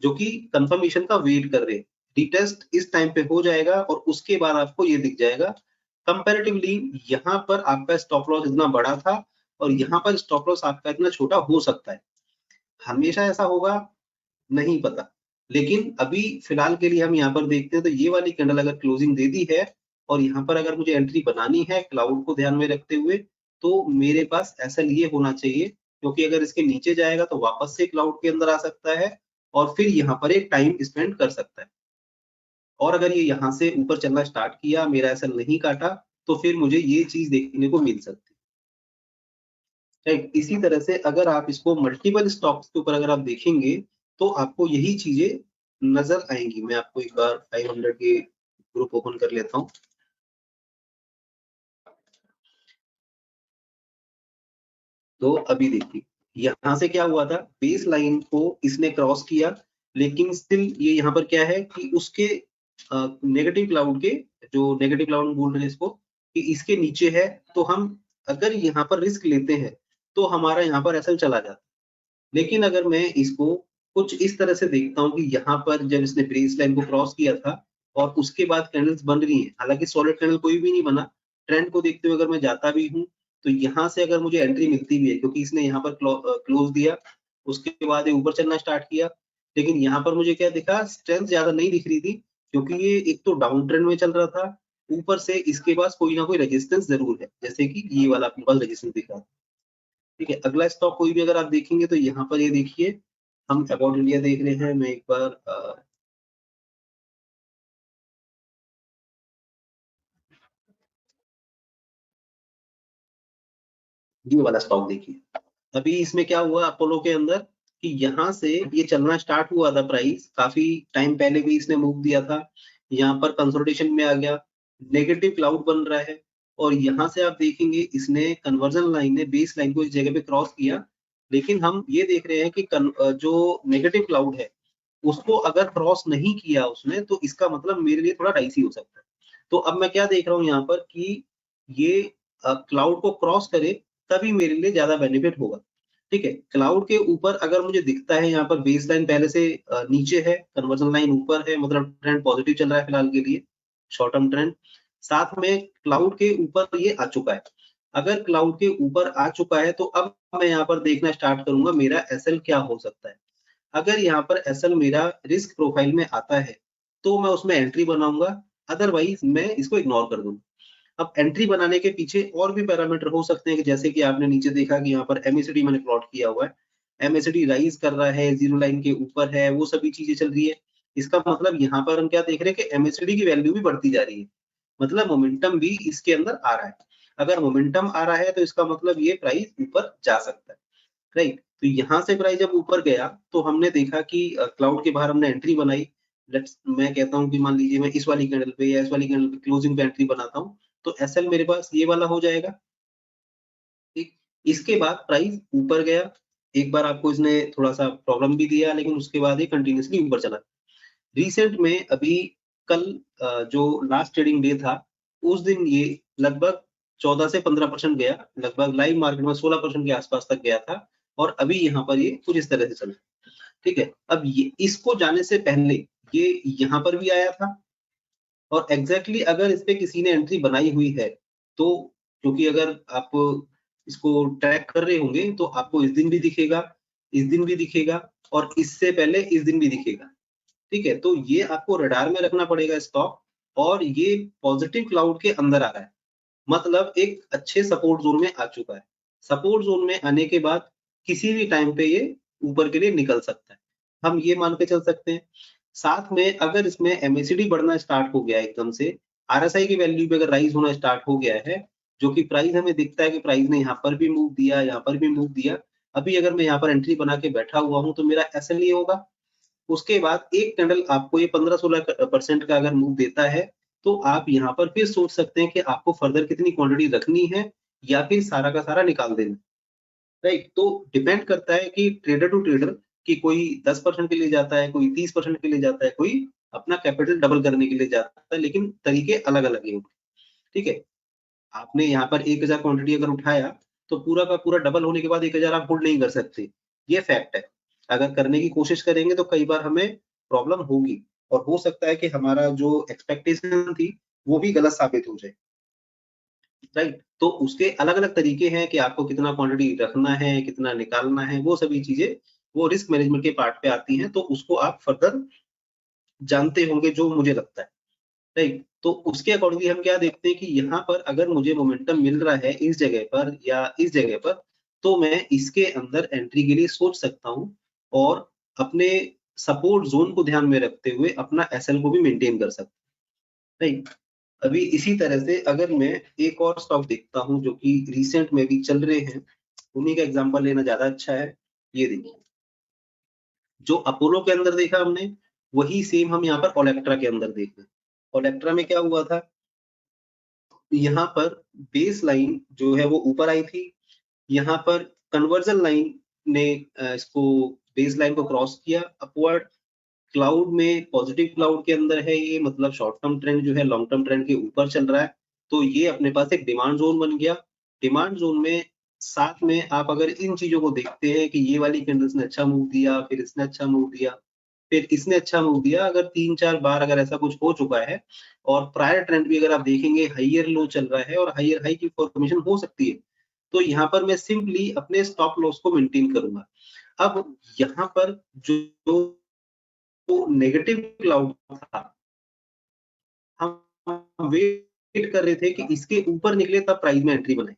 जो कि कंफर्मेशन का वेट कर रहे हैं, रिटेस्ट इस टाइम पे हो जाएगा और उसके बाद आपको ये दिख जाएगा। कंपैरेटिवली यहाँ पर आपका स्टॉप लॉस इतना बड़ा था और यहाँ पर स्टॉप लॉस आपका इतना छोटा हो सकता है। हमेशा ऐसा होगा, नहीं पता। लेकिन अभी फिलहाल के लिए हम यहाँ पर देखते हैं, तो ये वाली कैंडल अगर क्लोजिंग दे दी है और यहाँ पर अगर मुझे एंट्री बनानी है क्लाउड को ध्यान में रखते हुए, तो मेरे पास ऐसा लिए होना चाहिए, क्योंकि अगर इसके नीचे जाएगा तो वापस से क्लाउड के अंदर आ सकता है और फिर यहाँ पर एक टाइम स्पेंड कर सकता है। और अगर ये यहाँ से ऊपर चलना स्टार्ट किया, मेरा ऐसा नहीं काटा, तो फिर मुझे ये चीज देखने को मिल सकती है, राइट। इसी तरह से अगर आप इसको मल्टीपल स्टॉक्स के ऊपर अगर आप देखेंगे, तो आपको यही चीजें नजर आएंगी। मैं आपको एक बार 500 के ग्रुप ओपन कर लेता हूँ। तो अभी देखिए, यहाँ से क्या हुआ था, बेस लाइन को इसने क्रॉस किया, लेकिन स्टिल ये यहाँ पर क्या है कि उसके नेगेटिव क्लाउड के, जो नेगेटिव क्लाउड बोल रहे हैं इसको, कि इसके नीचे है। तो हम अगर यहाँ पर रिस्क लेते हैं, तो हमारा यहाँ पर एसएल चला जाता है। लेकिन अगर मैं इसको कुछ इस तरह से देखता हूँ कि यहाँ पर जब इसने बेस लाइन को क्रॉस किया था और उसके बाद कैंडल्स बन रही हैं, हालांकि सॉलिड कैंडल कोई भी नहीं बना, ट्रेंड को देखते हुए अगर मैं जाता भी हूँ, तो यहाँ से अगर मुझे एंट्री मिलती भी है, क्योंकि इसने यहाँ पर क्लोज दिया, उसके बाद ये ऊपर चलना स्टार्ट किया, लेकिन यहाँ पर मुझे क्या दिखा, स्ट्रेंथ ज्यादा नहीं दिख रही थी, क्योंकि ये एक तो डाउन ट्रेंड में चल रहा था, ऊपर से इसके पास कोई ना कोई रेजिस्टेंस जरूर है, जैसे कि ये वाला अपने पास रेजिस्टेंस दिख रहा था। ठीक है, अगला स्टॉक कोई भी अगर आप देखेंगे, तो यहाँ पर ये देखिए, हम अबाउट इंडिया देख रहे हैं। मैं एक बार ये वाला स्टॉक देखिए, अभी इसमें क्या हुआ अपोलो के अंदर, कि यहाँ से ये चलना स्टार्ट हुआ था, प्राइस काफी टाइम पहले भी इसने मूव दिया था, यहाँ पर कंसोलिडेशन में आ गया, नेगेटिव क्लाउड बन रहा है, और यहाँ से आप देखेंगे इसने कन्वर्जन लाइन ने बेस लाइन को इस जगह पे क्रॉस किया, लेकिन हम ये देख रहे हैं कि जो नेगेटिव क्लाउड है उसको अगर क्रॉस नहीं किया उसने, तो इसका मतलब मेरे लिए थोड़ा डाइसी हो सकता है। तो अब मैं क्या देख रहा हूँ यहाँ पर कि ये क्लाउड को क्रॉस करे तभी मेरे लिए ज्यादा बेनिफिट होगा। ठीक है, क्लाउड के ऊपर अगर मुझे दिखता है यहाँ पर बेस लाइन पहले से नीचे है, कन्वर्जन लाइन ऊपर है, मतलब ट्रेंड पॉजिटिव चल रहा है फिलहाल के लिए, शॉर्ट टर्म ट्रेंड। साथ में क्लाउड के ऊपर ये आ चुका है। अगर क्लाउड के ऊपर आ चुका है तो अब मैं यहाँ पर देखना स्टार्ट करूंगा मेरा एसएल क्या हो सकता है। अगर यहाँ पर एसएल मेरा रिस्क प्रोफाइल में आता है तो मैं उसमें एंट्री बनाऊंगा, अदरवाइज मैं इसको इग्नोर कर दूंगा। अब एंट्री बनाने के पीछे और भी पैरामीटर हो सकते हैं कि जैसे कि आपने नीचे देखा कि यहाँ पर एमएसीडी मैंने प्लॉट किया हुआ है, एमएसीडी राइज कर रहा है, जीरो लाइन के ऊपर है, वो सभी चीजें चल रही है। इसका मतलब यहाँ पर हम क्या देख रहे हैं कि एमएसीडी की वैल्यू भी बढ़ती जा रही है, मतलब मोमेंटम भी इसके अंदर आ रहा है। अगर मोमेंटम आ रहा है तो इसका मतलब ये प्राइस ऊपर जा सकता है, राइट। तो यहाँ से प्राइस जब ऊपर गया तो हमने देखा कि क्लाउड के बाहर हमने एंट्री बनाई। मैं कहता हूँ कि मान लीजिए मैं इस वाली कैंडल पे या इस वाली कैंडल पे क्लोजिंग पे एंट्री बनाता हूँ, तो एसएल मेरे पास ये वाला हो जाएगा। ठीक, इसके बाद प्राइस ऊपर गया, एक बार आपको इसने थोड़ा सा प्रॉब्लम भी दिया, लेकिन उसके बाद ये कंटिन्यूसली ऊपर चला। रिसेंट में अभी कल जो लास्ट ट्रेडिंग डे था, उस दिन ये लगभग 14 से 15% गया, लगभग लाइव मार्केट में 16% के आसपास तक गया था, और अभी यहाँ पर ये कुछ इस तरह से चला। ठीक है, अब ये इसको जाने से पहले ये यहाँ पर भी आया था, और एग्जैक्टली अगर इस पे किसी ने एंट्री बनाई हुई है तो, क्योंकि अगर आप इसको ट्रैक कर रहे होंगे तो आपको इस दिन भी दिखेगा, इस दिन भी दिखेगा, और इससे पहले इस दिन भी दिखेगा। ठीक है, तो ये आपको रडार में रखना पड़ेगा स्टॉक, और ये पॉजिटिव क्लाउड के अंदर आ रहा है, मतलब एक अच्छे सपोर्ट जोन में आ चुका है। सपोर्ट जोन में आने के बाद किसी भी टाइम पे ये ऊपर के लिए निकल सकता है, हम ये मान के चल सकते हैं। साथ में अगर इसमें एमएसीडी बढ़ना स्टार्ट हो गया एकदम से, आरएसआई की वैल्यू पे अगर राइज होना स्टार्ट हो गया है, जो कि प्राइस हमें दिखता है कि प्राइस ने यहाँ पर भी मूव दिया, यहाँ पर भी मूव दिया, अभी अगर मैं यहाँ पर एंट्री बना के बैठा हुआ हूँ तो मेरा एसएलए होगा। उसके बाद एक कैंडल आपको ये 15-16% का अगर मूव देता है, तो आप यहाँ पर फिर सोच सकते हैं कि आपको फर्दर कितनी क्वांटिटी रखनी है या फिर सारा का सारा निकाल देना, राइट। तो डिपेंड करता है कि ट्रेडर टू ट्रेडर, कि कोई 10% के लिए जाता है, कोई 30% के लिए जाता है, कोई अपना कैपिटल डबल करने के लिए जाता है, लेकिन तरीके अलग अलग हैं। ठीक है, आपने यहाँ पर 1000 क्वांटिटी अगर उठाया तो पूरा का पूरा डबल होने के बाद 1000 आप होल्ड नहीं कर सकते, ये फैक्ट है। अगर करने की कोशिश करेंगे तो कई बार हमें प्रॉब्लम होगी, और हो सकता है कि हमारा जो एक्सपेक्टेशन थी वो भी गलत साबित हो जाए, राइट। तो उसके अलग अलग तरीके हैं कि आपको कितना क्वांटिटी रखना है, कितना निकालना है, वो सभी चीजें वो रिस्क मैनेजमेंट के पार्ट पे आती हैं, तो उसको आप फर्दर जानते होंगे जो मुझे लगता है, राइट। तो उसके अकॉर्डिंगली हम क्या देखते हैं कि यहाँ पर अगर मुझे मोमेंटम मिल रहा है इस जगह पर या इस जगह पर, तो मैं इसके अंदर एंट्री के लिए सोच सकता हूँ, और अपने सपोर्ट जोन को ध्यान में रखते हुए अपना एसएल को भी मेंटेन कर सकता हूँ, राइट। अभी इसी तरह से अगर मैं एक और स्टॉक देखता हूँ जो कि रिसेंट में भी चल रहे हैं, उन्हीं का एग्जांपल लेना ज्यादा अच्छा है। ये देखिए, जो अपोलो के अंदर देखा हमने, वही सेम हम यहाँ पर ओलेक्ट्रा के अंदर देख रहे हैं। ओलेक्ट्रा में क्या हुआ था, यहाँ पर बेस लाइन जो है वो ऊपर आई थी, यहाँ पर कन्वर्जन लाइन ने इसको बेस लाइन को क्रॉस किया अपवर्ड। क्लाउड में पॉजिटिव क्लाउड के अंदर है ये, मतलब शॉर्ट टर्म ट्रेंड जो है लॉन्ग टर्म ट्रेंड के ऊपर चल रहा है, तो ये अपने पास एक डिमांड जोन बन गया। डिमांड जोन में साथ में आप अगर इन चीजों को देखते हैं कि ये वाली कैंडल्स ने अच्छा मूव दिया, फिर इसने अच्छा मूव दिया, फिर इसने अच्छा मूव दिया, अगर 3-4 बार अगर ऐसा कुछ हो चुका है, और प्रायर ट्रेंड भी अगर आप देखेंगे हाइयर लो चल रहा है और हाइयर हाई की फॉर्मेशन हो सकती है, तो यहाँ पर मैं सिंपली अपने स्टॉप लॉस को मेंटेन करूंगा। अब यहाँ पर जो नेगेटिव क्लाउड था, हम वेट कर रहे थे कि इसके ऊपर निकले तब प्राइस में एंट्री बनाए,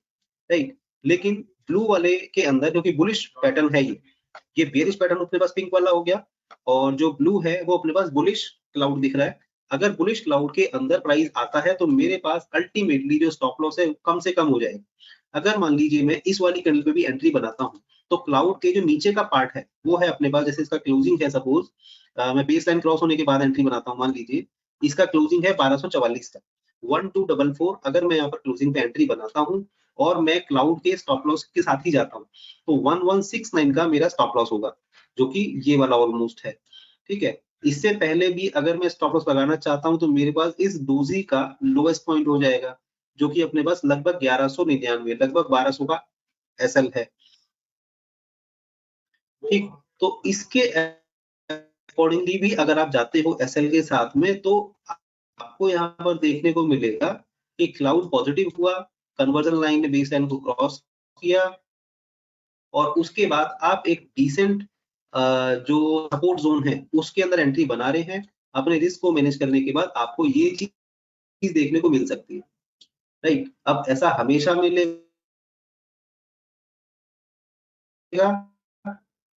राइट। लेकिन ब्लू वाले के अंदर, क्योंकि बुलिश पैटर्न है ये बेरिश पैटर्न अपने पास पिंक वाला हो गया, और जो ब्लू है वो अपने पास बुलिश क्लाउड दिख रहा है। अगर बुलिश क्लाउड के अंदर प्राइस आता है तो मेरे पास अल्टीमेटली जो स्टॉप लॉस है कम से कम हो जाएगा। अगर मान लीजिए मैं इस वाली कैंडल पे भी एंट्री बनाता हूँ, तो क्लाउड के जो नीचे का पार्ट है वो है अपने पास, जैसे इसका क्लोजिंग है सपोज, मैं बेस लाइन क्रॉस होने के बाद एंट्री बनाता हूँ, मान लीजिए इसका क्लोजिंग है 1244 का, 1244 अगर मैं यहाँ पर क्लोजिंग पे एंट्री बनाता हूँ और मैं क्लाउड के स्टॉप लॉस के साथ ही जाता हूँ, तो 1169 का मेरा स्टॉप लॉस होगा, जो कि ये वाला ऑलमोस्ट है। ठीक है, इससे पहले भी अगर मैं स्टॉप लॉस लगाना चाहता हूँ तो मेरे पास इस डोजी का लोएस्ट पॉइंट हो जाएगा, जो कि अपने पास लगभग 1199, लगभग 1200 का एसएल है। ठीक, तो इसके अकॉर्डिंगली भी अगर आप जाते हो एसएल के साथ में, तो आपको यहाँ पर देखने को मिलेगा कि क्लाउड पॉजिटिव हुआ, कन्वर्जन लाइन ने बेस लाइन को क्रॉस किया और उसके बाद आप एक डिसेंट जो सपोर्ट जोन है उसके अंदर एंट्री बना रहे हैं। अपने रिस्क को मैनेज करने के बाद आपको ये चीज देखने को मिल सकती है, राइट। अब ऐसा हमेशा मिलेगा,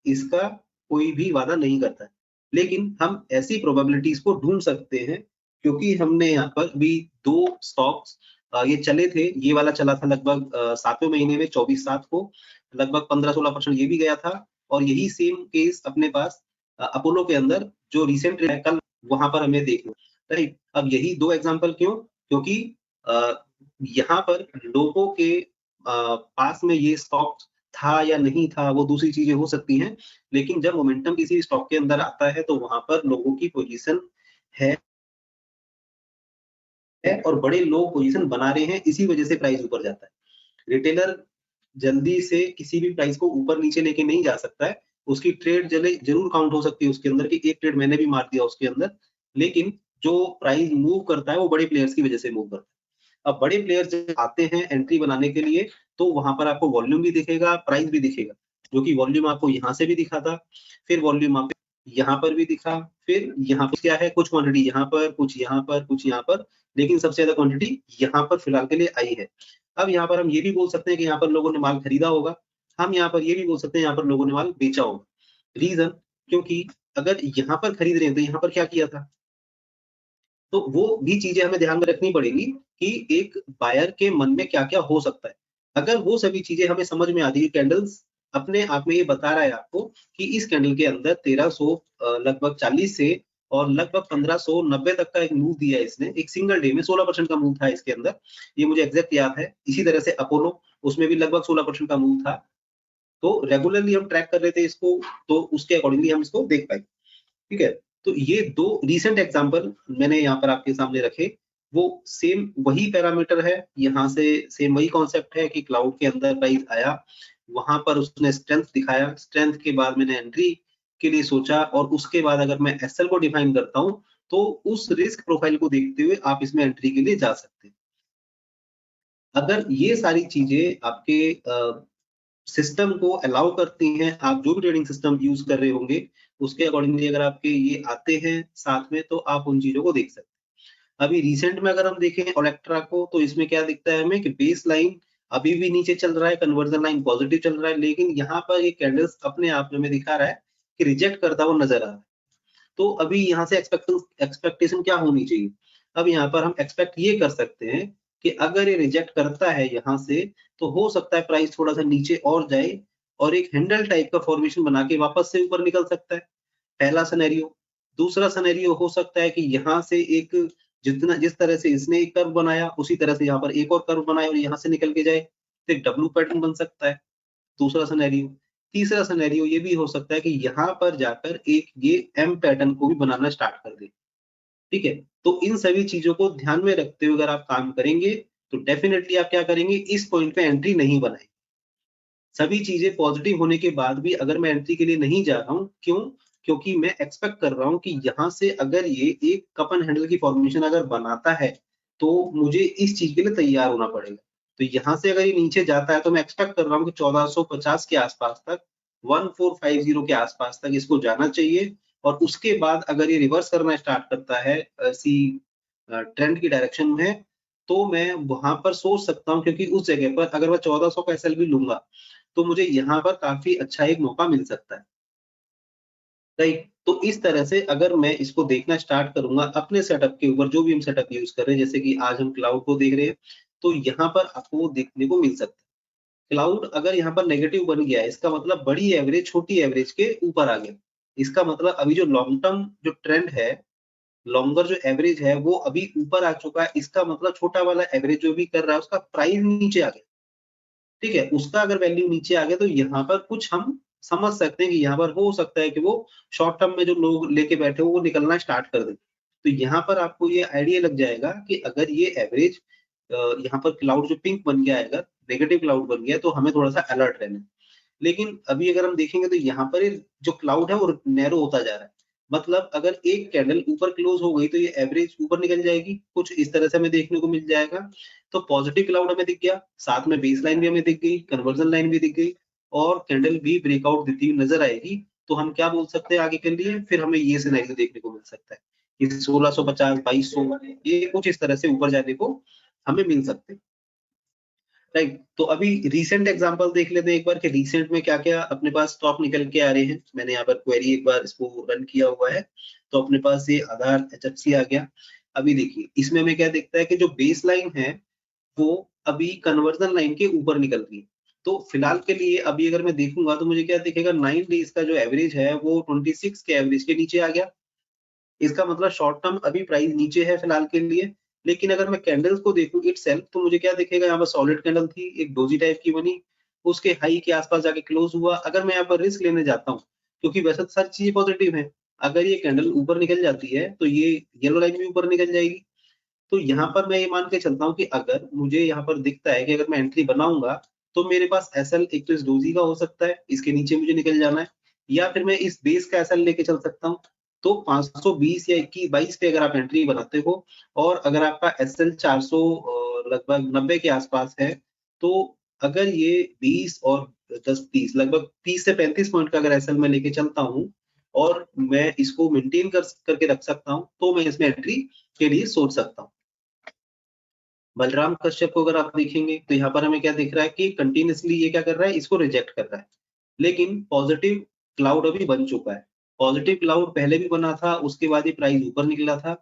इसका कोई भी वादा नहीं करता है, लेकिन हम ऐसी प्रोबेबिलिटीज को ढूंढ सकते हैं, क्योंकि हमने यहाँ पर भी 2 स्टॉक्स ये चले थे। ये वाला चला था लगभग 7वें महीने में 24/7 को, लगभग 15-16% ये भी गया था और यही सेम केस अपने पास अपोलो के अंदर जो रिसेंट है कल, वहां पर हमें देखना, राइट। अब यही 2 एग्जांपल क्यों? क्योंकि अ, यहाँ पर लोगों के पास में ये स्टॉक था या नहीं था वो दूसरी चीजें हो सकती हैं, लेकिन जब मोमेंटम किसी स्टॉक के अंदर आता है तो वहां पर लोगों की पोजीशन है और बड़े लोग पोजीशन बना रहे हैं, इसी वजह से प्राइस ऊपर जाता है। रिटेलर जल्दी से किसी भी प्राइस को ऊपर नीचे लेके नहीं जा सकता है, उसकी ट्रेड जरूर काउंट हो सकती है उसके अंदर कि एक ट्रेड मैंने भी मार दिया उसके अंदर, लेकिन जो प्राइस मूव करता है वो बड़े प्लेयर्स की वजह से मूव करता है। अब बड़े प्लेयर्स जब आते हैं एंट्री बनाने के लिए, तो वहां पर आपको वॉल्यूम भी दिखेगा, प्राइस भी दिखेगा, जो कि वॉल्यूम आपको यहाँ से भी दिखा था, फिर वॉल्यूम आप यहाँ पर भी दिखा, फिर यहाँ पर क्या है, कुछ क्वांटिटी यहाँ पर, कुछ यहाँ पर, कुछ यहाँ पर, लेकिन सबसे ज्यादा क्वांटिटी यहाँ पर फिलहाल के लिए आई है। अब यहाँ पर हम ये भी बोल सकते हैं कि यहाँ पर लोगों ने माल खरीदा होगा, हम यहाँ पर ये भी बोल सकते हैं यहाँ पर लोगों ने माल बेचा होगा। रीजन, क्योंकि अगर यहाँ पर खरीद रहे हैं तो यहाँ पर क्या किया था, तो वो भी चीजें हमें ध्यान में रखनी पड़ेगी कि एक बायर के मन में क्या-क्या हो सकता है। अगर वो सभी चीजें हमें समझ में आती है, कैंडल्स अपने आप में ये बता रहा है आपको कि इस कैंडल के अंदर 1300 लगभग 40 से और लगभग 1590 तक का एक मूव दिया है इसने, एक सिंगल डे में 16% का मूव था इसके अंदर, ये मुझे एग्जैक्ट याद है। इसी तरह से अपोलो, उसमें भी लगभग 16% का मूव था। तो रेगुलरली हम ट्रैक कर रहे थे इसको, तो उसके अकॉर्डिंगली हम इसको देख पाए। ठीक है, तो ये 2 रीसेंट एग्जांपल मैंने यहाँ पर आपके सामने रखे, वो सेम वही पैरामीटर है, यहाँ से सेम वही कॉन्सेप्ट है कि क्लाउड के अंदर प्राइस आया, वहां पर उसने स्ट्रेंथ दिखाया, स्ट्रेंथ के बाद मैंने एंट्री के लिए सोचा और उसके बाद अगर मैं एसएल को डिफाइन करता हूँ, तो उस रिस्क प्रोफाइल को देखते हुए आप इसमें एंट्री के लिए जा सकते हैं। अगर ये सारी चीजें आपके सिस्टम को अलाउ करती हैं, आप जो भी ट्रेडिंग सिस्टम यूज कर रहे होंगे, उसके अकॉर्डिंगली अगर आपके ये आते हैं साथ में, तो आप उन चीजों को देख सकते हैं। अभी रिसेंट में अगर हम देखें ओलेक्ट्रा को, तो इसमें क्या दिखता है हमें कि बेस लाइन अभी भी नीचे चल रहा है, कन्वर्जन लाइन पॉजिटिव चल रहा है, लेकिन यहाँ पर ये कैंडल्स अपने आप में हमें दिखा रहा है कि रिजेक्ट करता हुआ नजर आ रहा है। तो अभी यहाँ से एक्सपेक्टेशन क्या होनी चाहिए? अब यहाँ पर हम एक्सपेक्ट ये कर सकते हैं कि अगर ये रिजेक्ट करता है यहाँ से, तो हो सकता है प्राइस थोड़ा सा नीचे और जाए और एक हैंडल टाइप का फॉर्मेशन बना के वापस से ऊपर निकल सकता है, पहला सिनेरियो। दूसरा सिनेरियो हो सकता है कि यहाँ से एक जितना जिस तरह से इसने एक कर्व बनाया, उसी तरह से यहाँ पर एक और कर्व बनाए और यहाँ से निकल के जाए, तो एक डब्ल्यू पैटर्न बन सकता है, दूसरा सिनेरियो। तीसरा सिनेरियो ये भी हो सकता है कि यहाँ पर जाकर एक ये एम पैटर्न को भी बनाना स्टार्ट कर दे। ठीक है, तो इन सभी चीजों को ध्यान में रखते हुए अगर आप काम करेंगे, तो डेफिनेटली आप क्या करेंगे, इस पॉइंट पे एंट्री नहीं बनाएंगे। सभी चीजें पॉजिटिव होने के बाद भी अगर मैं एंट्री के लिए नहीं जा रहा हूँ, क्यों? क्योंकि मैं एक्सपेक्ट कर रहा हूँ कि यहाँ से अगर ये एक कप एंड हैंडल की फॉर्मेशन अगर बनाता है, तो मुझे इस चीज के लिए तैयार होना पड़ेगा। तो यहाँ से अगर ये नीचे जाता है, तो मैं एक्सपेक्ट कर रहा हूँ कि 1450 के आसपास तक, 1450 के आसपास तक इसको जाना चाहिए और उसके बाद अगर ये रिवर्स करना स्टार्ट करता है ऐसी ट्रेंड की डायरेक्शन में, तो मैं वहां पर सोच सकता हूँ, क्योंकि उस जगह पर अगर मैं 1400 का एसएल भी लूंगा, तो मुझे यहाँ पर काफी अच्छा एक मौका मिल सकता है, राइट। तो इस तरह से अगर मैं इसको देखना स्टार्ट करूंगा अपने सेटअप के ऊपर, जो भी हम सेटअप यूज कर रहे हैं, जैसे कि आज हम क्लाउड को देख रहे हैं, तो यहाँ पर आपको वो देखने को मिल सकता है। क्लाउड अगर यहाँ पर नेगेटिव बन गया है, इसका मतलब बड़ी एवरेज छोटी एवरेज के ऊपर आ गया। इसका मतलब अभी जो लॉन्ग टर्म जो ट्रेंड है, लॉन्गर जो एवरेज है वो अभी ऊपर आ चुका है, इसका मतलब छोटा वाला एवरेज जो भी कर रहा है उसका प्राइस नीचे आ गया, ठीक है, उसका अगर वैल्यू नीचे आ गया तो यहाँ पर कुछ हम समझ सकते हैं कि यहाँ पर हो सकता है कि वो शॉर्ट टर्म में जो लोग लेके बैठे हो वो निकलना स्टार्ट कर दें। तो यहाँ पर आपको ये आइडिया लग जाएगा कि अगर ये एवरेज यहाँ पर क्लाउड जो पिंक बन गया है, अगर नेगेटिव क्लाउड बन गया है, तो हमें थोड़ा सा अलर्ट रहना है। लेकिन अभी अगर हम देखेंगे तो यहाँ पर ये जो क्लाउड है वो नैरो होता जा रहा है। मतलब अगर एक कैंडल ऊपर क्लोज हो गई तो ये एवरेज ऊपर निकल जाएगी, कुछ इस तरह से हमें देखने को मिल जाएगा। तो पॉजिटिव क्लाउड हमें दिख गया, साथ में बेस लाइन भी हमें दिख गई, कन्वर्जन लाइन भी दिख गई और कैंडल भी ब्रेकआउट देती हुई नजर आएगी। तो हम क्या बोल सकते हैं आगे के लिए, फिर हमें ये सिनेरियो देखने को मिल सकता है कि 1650, 2200 ये कुछ इस तरह से ऊपर जाने को हमें मिल सकते हैं। राइट, तो अभी रीसेंट एग्जांपल देख लेते हैं एक बार कि रीसेंट में क्या-क्या अपने पास स्टॉक निकल के आ रहे हैं। मैंने यहाँ पर क्वेरी एक बार इसको रन किया हुआ है, तो अपने पास ये आधार एचएफसी आ गया। अभी देखिए इसमें हमें क्या दिखता है कि जो बेस लाइन है वो अभी कन्वर्जन लाइन के ऊपर निकल रही है। तो फिलहाल के लिए अभी अगर मैं देखूंगा तो मुझे क्या दिखेगा, 9 डेज का जो एवरेज है वो 26 के एवरेज के नीचे आ गया। इसका मतलब शॉर्ट टर्म अभी प्राइस नीचे है फिलहाल के लिए। लेकिन अगर मैं कैंडल्स को देखूं इटसेल्फ तो मुझे क्या दिखेगा, यहाँ पर सॉलिड कैंडल थी, एक डोजी टाइप की बनी, उसके हाई के आसपास जाके क्लोज हुआ। अगर मैं यहाँ पर रिस्क लेने जाता हूँ, क्योंकि वैसे तो सारी चीजें पॉजिटिव है, अगर ये कैंडल ऊपर निकल जाती है तो ये येलो लाइन भी ऊपर निकल जाएगी। तो यहाँ पर मैं ये मान के चलता हूँ कि अगर मुझे यहाँ पर दिखता है कि अगर मैं एंट्री बनाऊंगा तो मेरे पास एसएल एक तो इस डोजी का हो सकता है, इसके नीचे मुझे निकल जाना है, या फिर मैं इस बेस का एसएल लेके चल सकता हूँ। तो 520 या 21 22 पे अगर आप एंट्री बनाते हो और अगर आपका एसएल 400 लगभग 90 के आसपास है, तो अगर ये 20 और 10 30 लगभग 30 से 35 पॉइंट का अगर एसएल मैं लेके चलता हूँ और मैं इसको मेंटेन करके रख सकता हूँ, तो मैं इसमें एंट्री के लिए सोच सकता हूँ। बलराम कश्यप को अगर आप देखेंगे तो यहाँ पर हमें क्या दिख रहा है कि कंटिन्यूअसली ये क्या कर रहा है, इसको रिजेक्ट कर रहा है। लेकिन पॉजिटिव क्लाउड अभी बन चुका है। पॉजिटिव क्लाउड पहले भी बना था, उसके बाद ही प्राइस ऊपर निकला था।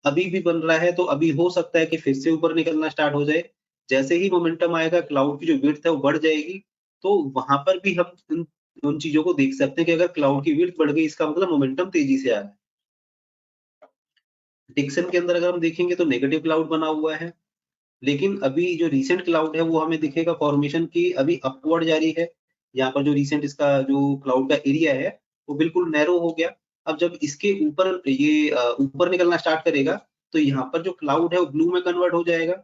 अभी भी बन रहा है, तो अभी हो सकता है कि फिर से ऊपर निकलना स्टार्ट हो जाए। जैसे ही मोमेंटम आएगा, क्लाउड की जो विड्थ है वो बढ़ जाएगी, तो वहां पर भी हम उन उन चीजों को देख सकते हैं कि अगर क्लाउड की विड्थ बढ़ गई इसका मतलब मोमेंटम तेजी से आ रहा है। डिक्सन के अंदर अगर हम देखेंगे तो नेगेटिव क्लाउड बना हुआ है। लेकिन अभी जो रीसेंट क्लाउड है वो हमें दिखेगा फॉर्मेशन की अभी अपवर्ड जारी है। यहाँ पर जो रीसेंट इसका जो क्लाउड का एरिया है वो बिल्कुल नैरो हो गया। अब जब इसके ऊपर ये ऊपर निकलना स्टार्ट करेगा तो यहाँ पर जो क्लाउड है वो ब्लू में कन्वर्ट हो जाएगा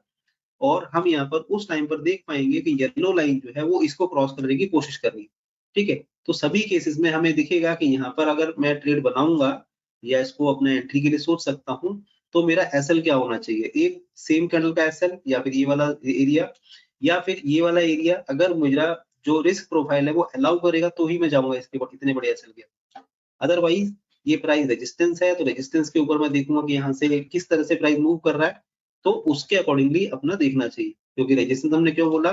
और हम यहाँ पर उस टाइम पर देख पाएंगे कि येलो लाइन जो है वो इसको क्रॉस करने की कोशिश कर रही है। ठीक है, तो सभी केसेस में हमें दिखेगा कि यहाँ पर अगर मैं ट्रेड बनाऊंगा या इसको अपने एंट्री के लिए सोच सकता हूँ, तो मेरा एसएल क्या होना चाहिए, एक सेम कैंडल का एसएल या फिर ये वाला एरिया या फिर ये वाला एरिया। अगर मेरा जो रिस्क प्रोफाइल है वो अलाउ करेगा तो ही मैं जाऊंगा इसके इतने बड़े एसएल के। अदरवाइज ये प्राइस रेजिस्टेंस है तो रेजिस्टेंस के ऊपर मैं देखूंगा कि यहाँ से किस तरह से प्राइस मूव कर रहा है, तो उसके अकॉर्डिंगली अपना देखना चाहिए। क्योंकि रेजिस्टेंस हमने क्यों बोला,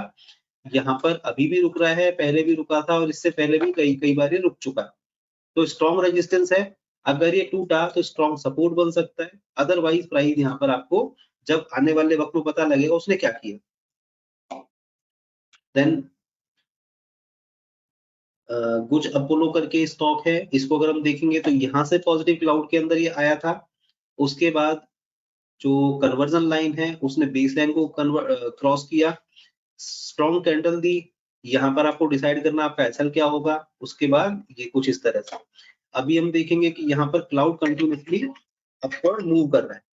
यहाँ पर अभी भी रुक रहा है, पहले भी रुका था और इससे पहले भी कई कई बार ये रुक चुका है। तो स्ट्रॉन्ग रेजिस्टेंस है, अगर ये टूटा तो स्ट्रॉन्ग सपोर्ट बन सकता है। अदरवाइज प्राइस यहाँ पर आपको जब आने वाले वक्त में पता लगेगा उसने क्या किया। देन कुछ अपोलो करके स्टॉक है, इसको अगर हम देखेंगे तो यहाँ से पॉजिटिव क्लाउड के अंदर ये आया था। उसके बाद जो कन्वर्जन लाइन है उसने बेस लाइन को क्रॉस किया, स्ट्रॉन्ग कैंडल दी। यहाँ पर आपको डिसाइड करना आपका एसएल क्या होगा। उसके बाद ये कुछ इस तरह से अभी हम देखेंगे कि यहाँ पर क्लाउड कंटिन्यूसली अपवर्ड मूव कर रहा है।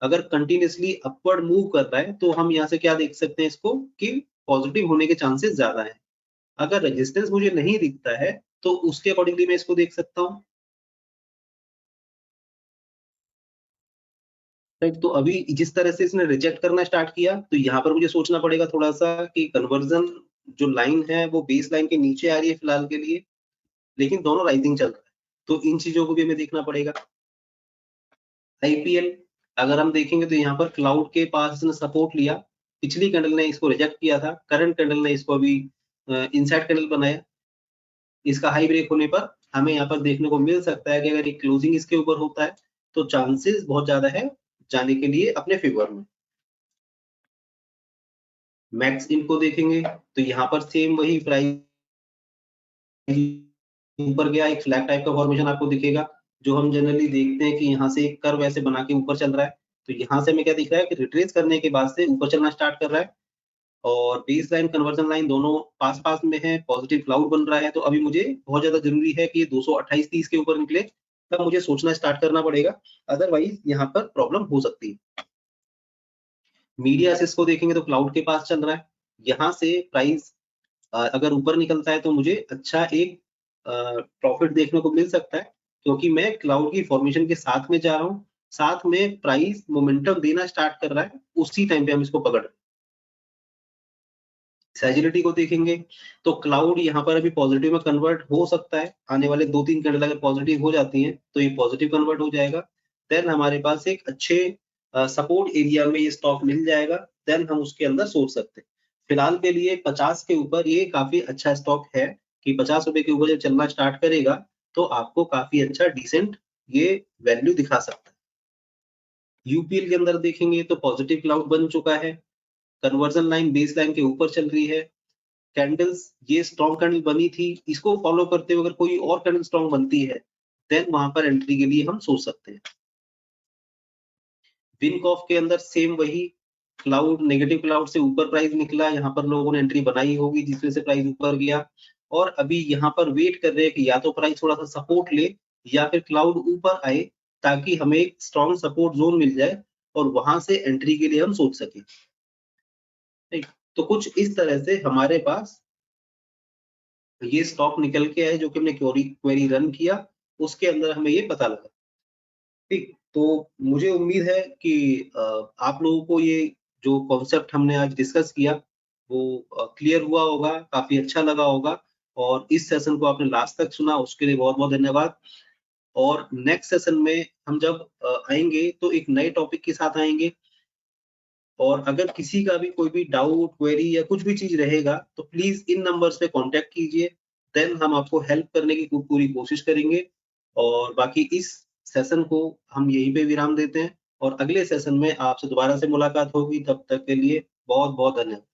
अगर कंटिन्यूसली अपवर्ड मूव कर रहा है तो हम यहाँ से क्या देख सकते हैं इसको कि पॉजिटिव होने के चांसेस ज्यादा है। अगर रेजिस्टेंस मुझे नहीं दिखता है तो उसके अकॉर्डिंगली मैं इसको देख सकता हूँ। राइट, तो अभी जिस तरह से इसने रिजेक्ट करना स्टार्ट किया तो यहाँ पर मुझे सोचना पड़ेगा थोड़ा सा कि कन्वर्जन जो लाइन है वो बेस लाइन के नीचे आ रही है फिलहाल के लिए, लेकिन दोनों राइजिंग चल रहा है, तो इन चीजों को भी हमें देखना पड़ेगा। आईपीएल अगर हम देखेंगे तो यहाँ पर क्लाउड के पास इसने सपोर्ट लिया, पिछली कैंडल ने इसको रिजेक्ट किया था, करंट कैंडल ने इसको अभी इनसाइड कैंडल बनाया। इसका हाई ब्रेक होने पर हमें यहाँ पर देखने को मिल सकता है कि अगर ये क्लोजिंग इसके ऊपर होता है तो चांसेस बहुत ज्यादा है जाने के लिए अपने फेवर में। मैक्स इनको देखेंगे तो यहाँ पर सेम वही प्राइस ऊपर गया, एक फ्लैग टाइप का फॉर्मेशन आपको दिखेगा। जो हम जनरली देखते हैं कि यहाँ से एक कर्व ऐसे बना के ऊपर चल रहा है, तो यहाँ से हमें क्या दिख रहा है कि रिट्रेस करने के बाद से ऊपर चलना स्टार्ट कर रहा है और बेस लाइन, कन्वर्जन लाइन दोनों पास-पास में है, पॉजिटिव क्लाउड बन रहा है, तो अभी मुझे बहुत ज़्यादा ज़रूरी है कि ये 228-30 के ऊपर निकले, तब मुझे सोचना स्टार्ट करना पड़ेगा, अदरवाइज़ यहाँ पर प्रॉब्लम हो सकती है। मीडिया एसेस को देखेंगे तो क्लाउड के पास चल रहा है, यहाँ से प्राइस अगर ऊपर निकलता है तो मुझे अच्छा एक प्रॉफिट देखने को मिल सकता है, क्योंकि मैं क्लाउड की फॉर्मेशन के साथ में जा रहा हूँ, साथ में प्राइस मोमेंटम देना स्टार्ट कर रहा है, उसी टाइम पे हम इसको पकड़ रहे हैं। सैजिलिटी को देखेंगे तो क्लाउड यहाँ पर अभी पॉजिटिव में कन्वर्ट हो सकता है, आने वाले 2-3 कैंडल अगर पॉजिटिव हो जाती हैं, तो ये पॉजिटिव कन्वर्ट हो जाएगा। देन हमारे पास एक अच्छे सपोर्ट एरिया में ये स्टॉक मिल जाएगा, देन हम उसके अंदर सोच सकते हैं। फिलहाल के लिए 50 के ऊपर ये काफ़ी अच्छा स्टॉक है कि ₹50 के ऊपर जब चलना स्टार्ट करेगा, तो आपको काफ़ी अच्छा डिसेंट ये वैल्यू दिखा सकता है। यूपीएल के अंदर देखेंगे तो पॉजिटिव क्लाउड बन चुका है, कन्वर्जन लाइन बेस लाइन के ऊपर चल रही है, कैंडल्स ये स्ट्रॉन्ग कैंडल बनी थी, इसको फॉलो करते हुए अगर कोई और कैंडल स्ट्रॉन्ग बनती है, देन वहां पर एंट्री के लिए हम सोच सकते हैं। विनकॉफ के अंदर सेम वही क्लाउड, नेगेटिव क्लाउड से ऊपर प्राइस निकला, यहाँ पर लोगों ने एंट्री बनाई होगी जिसमें से प्राइस ऊपर गया और अभी यहाँ पर वेट कर रहे हैं कि या तो प्राइस थोड़ा सा सपोर्ट ले या फिर क्लाउड ऊपर आए, ताकि हमें एक स्ट्रॉन्ग सपोर्ट जोन मिल जाए और वहां से एंट्री के लिए हम सोच सके। ठीक, तो कुछ इस तरह से हमारे पास ये स्टॉक निकल के आए जो कि हमने क्वेरी रन किया, उसके अंदर हमें ये पता लगा। ठीक, तो मुझे उम्मीद है कि आप लोगों को ये जो कॉन्सेप्ट हमने आज डिस्कस किया, वो क्लियर हुआ होगा, काफ़ी अच्छा लगा होगा और इस सेशन को आपने लास्ट तक सुना, उसके लिए बहुत-बहुत धन्यवाद। और नेक्स्ट सेशन में हम जब आएँगे, तो एक नए टॉपिक के साथ आएँगे और अगर किसी का भी कोई भी डाउट, क्वेरी या कुछ भी चीज़ रहेगा, तो प्लीज़ इन नंबर्स पे कॉन्टैक्ट कीजिए, देन हम आपको हेल्प करने की पूरी कोशिश करेंगे और बाकी इस सेशन को हम यहीं पे विराम देते हैं और अगले सेशन में आपसे दोबारा से मुलाकात होगी, तब तक के लिए बहुत-बहुत धन्यवाद।